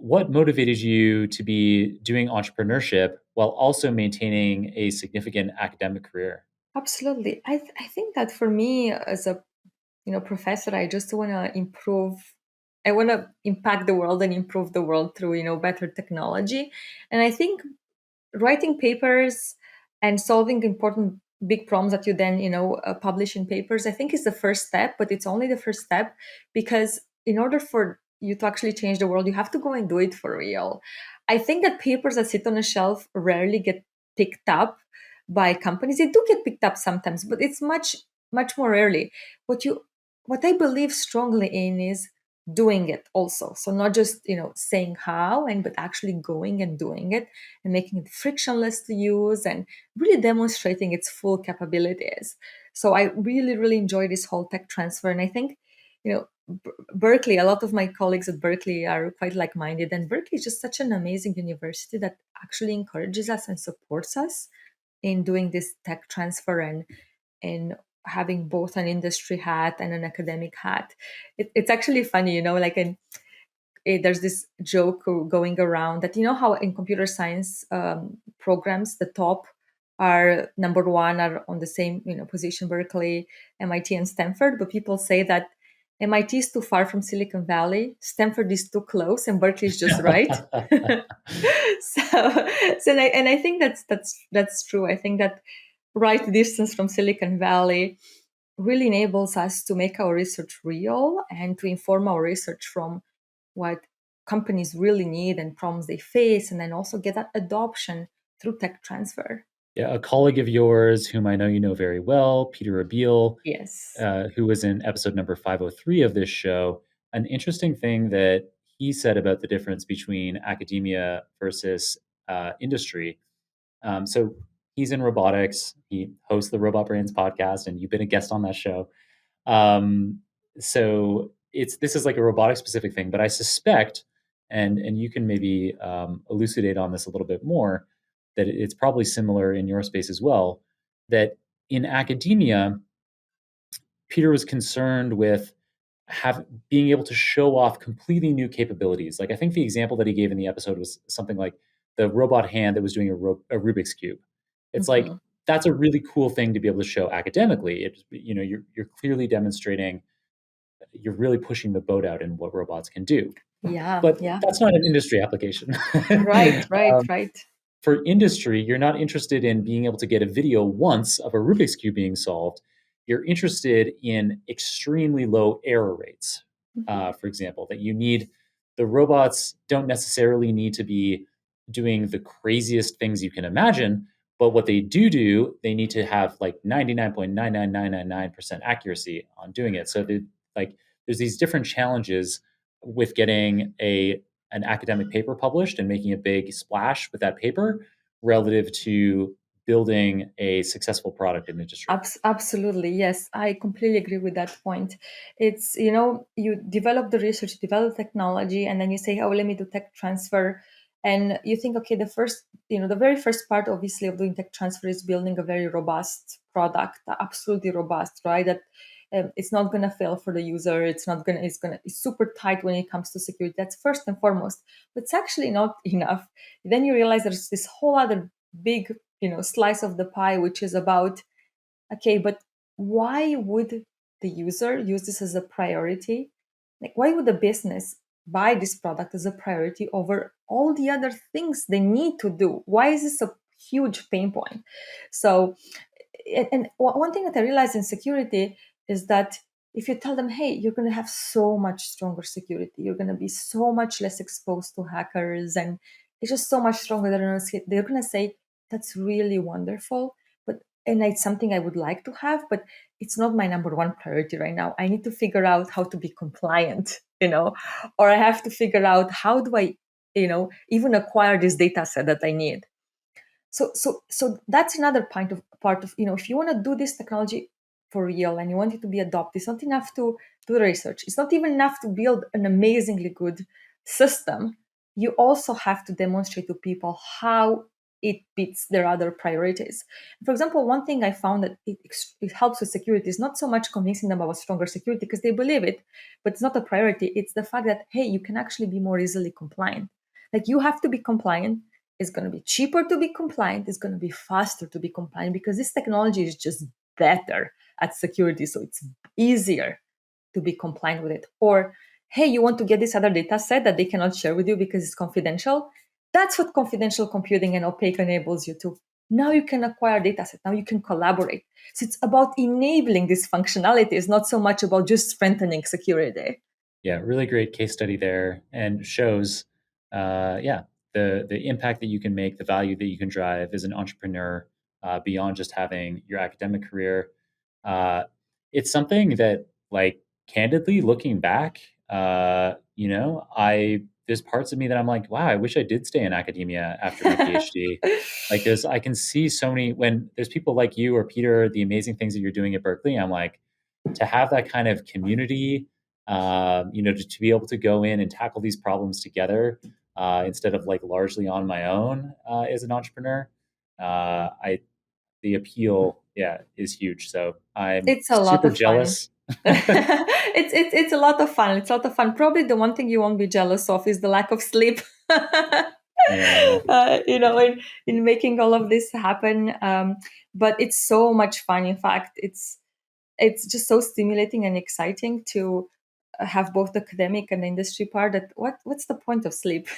what motivated you to be doing entrepreneurship while also maintaining a significant academic career? Absolutely. I think that for me as a professor, I just want to improve. I want to impact the world and improve the world through better technology. And I think writing papers and solving important big problems that you then publish in papers, I think is the first step, but it's only the first step, because in order for you to actually change the world, you have to go and do it for real. I think that papers that sit on a shelf rarely get picked up by companies. They do get picked up sometimes, but it's much more rarely. What I believe strongly in is doing it also. So not just saying how, and but actually going and doing it and making it frictionless to use and really demonstrating its full capabilities. So I really, really enjoy this whole tech transfer. And I think, Berkeley, a lot of my colleagues at Berkeley are quite like minded. And Berkeley is just such an amazing university that actually encourages us and supports us in doing this tech transfer and having both an industry hat and an academic hat. It's actually funny, there's this joke going around that how in computer science programs the top are number one are on the same position, Berkeley, MIT, and Stanford, but people say that MIT is too far from Silicon Valley, Stanford is too close, and Berkeley is just right. And I think that's true. I think that right distance from Silicon Valley really enables us to make our research real and to inform our research from what companies really need and problems they face, and then also get that adoption through tech transfer. Yeah, a colleague of yours, whom I know you know very well, Peter Abil, Yes. who was in episode number 503 of this show, an interesting thing that he said about the difference between academia versus industry. So he's in robotics. He hosts the Robot Brains podcast, and you've been a guest on that show. Um, so this is like a robotic specific thing, but I suspect, and you can maybe elucidate on this a little bit more, that it's probably similar in your space as well. That in academia, Peter was concerned with being able to show off completely new capabilities. Like I think the example that he gave in the episode was something like the robot hand that was doing a Rubik's cube. It's like Mhm. that's a really cool thing to be able to show academically. You're clearly demonstrating, you're really pushing the boat out in what robots can do. Yeah, But yeah. that's not an industry application. Right, right, um, right. for industry, you're not interested in being able to get a video once of a Rubik's Cube being solved. You're interested in extremely low error rates. Mhm. For example, that the robots don't necessarily need to be doing the craziest things you can imagine, but what they do, they need to have like 99.99999% accuracy on doing it. So like there's these different challenges with getting an academic paper published and making a big splash with that paper relative to building a successful product in the industry. Absolutely, yes. I completely agree with that point. It's, you develop the research, develop technology, and then you say, oh, let me do tech transfer. And you think, okay, the very first part, obviously, of doing tech transfer is building a very robust product, absolutely robust, right? That it's not going to fail for the user. It's super tight when it comes to security. That's first and foremost. But it's actually not enough. Then you realize there's this whole other big slice of the pie, which is about, okay, but why would the user use this as a priority? Like, why would the business buy this product as a priority over all the other things they need to do? Why is this a huge pain point? So, and one thing that I realized in security is that if you tell them, hey, you're going to have so much stronger security, you're going to be so much less exposed to hackers, and it's just so much stronger, they're going to say, that's really wonderful. But and it's something I would like to have, but it's not my number one priority right now. I need to figure out how to be compliant, or I have to figure out how do I, even acquire this data set that I need. So that's another part of if you want to do this technology for real and you want it to be adopted, it's not enough to do the research. It's not even enough to build an amazingly good system. You also have to demonstrate to people how it beats their other priorities. For example, one thing I found that it helps with security is not so much convincing them about stronger security because they believe it, but it's not a priority. It's the fact that, hey, you can actually be more easily compliant. Like you have to be compliant. It's going to be cheaper to be compliant. It's going to be faster to be compliant because this technology is just better at security. So it's easier to be compliant with it. Or, hey, you want to get this other data set that they cannot share with you because it's confidential. That's what confidential computing and opaque enables you to. Now you can acquire data set. Now you can collaborate. So it's about enabling this functionality. It's not so much about just strengthening security. Yeah, really great case study there, and shows, yeah, the impact that you can make, the value that you can drive as an entrepreneur, beyond just having your academic career. Uh, it's something that, like, candidly, looking back, I there's parts of me that I'm like, wow, I wish I did stay in academia after my PhD. Like, I can see so many when there's people like you or Peter, the amazing things that you're doing at Berkeley. I'm like, to have that kind of community, to be able to go in and tackle these problems together, instead of like largely on my own, as an entrepreneur. I The appeal, yeah, is huge. So I'm It's a lot super of fun. jealous. It's a lot of fun. It's a lot of fun. Probably the one thing you won't be jealous of is the lack of sleep. Yeah. In making all of this happen. But it's so much fun. In fact, it's just so stimulating and exciting to have both the academic and the industry part. That what's the point of sleep?